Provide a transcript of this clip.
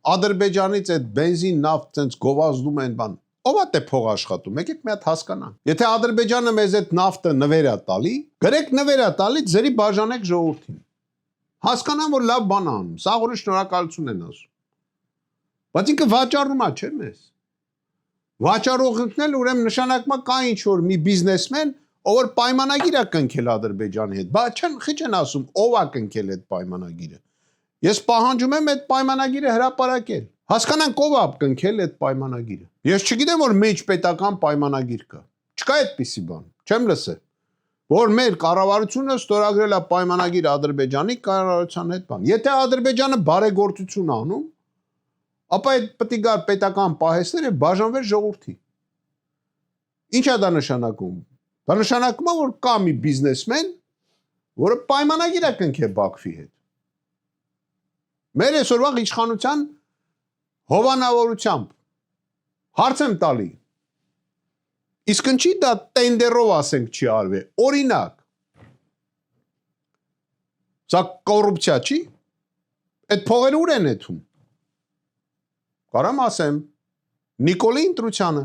Ադրբեջանից այդ բենզին, նավթ ցենց գովազդում են բան։ Ո՞վ է փող աշխատում։ Եկեք մի հատ հասկանանք։ Եթե Ադրբեջանը մեզ այդ նավթը նվեր է տալի, գրեք նվեր է տալի, ձերի բաժանեք ժողովրդին։ Հասկանամ, որ լավ բան անում, սաղորը շնորհակալություն են ասում։ Բայց ինքը վաճառում է, չէ՞ մեզ։ Վաճառողն էլ ուրեմն նշանակում է կա ինչ-որ մի բիզնեսմեն, ով որ պայմանագիր է կնքել Ադրբեջանի հետ։ Բայց չեն ասում ով է կնքել այդ պայմանագիրը։ Ես պահանջում եմ այդ պայմանագիրը հրապարակել։ Հասկանանք ով է կնքել այդ պայմանագիրը։ Ես չգիտեմ, որ մեջպետական պայմանագիր կա։ Չկա այդպիսի բան։ Չեմ լսել։ Որ մեր կառավարությունը ստորագրել է պայմանագիր Ադրբեջանի կառավարության հետ բան։ Եթե Ադրբեջանը բարեգործություն անում, ապա այդ պետք է գար պետական պահեստները բաժանվեր ժողովրդի։ Ինչ է դա նշանակում։ Դա նշանակում է, որ կա մի բիզնեսմեն, որը պայմանագիր է կնքել Բաքվի հետ։ Մեր այսօրվա իշխանության հովանավորությամբ հարց եմ տալի։ Իսկ ինչի դա տենդերով ասենք չի արվել։ Օրինակ։ Սա կոռուպցիա չի։ Այդ փողերը ուր են եթում։ Կարամ ասեմ Նիկոլի ընտրությանը։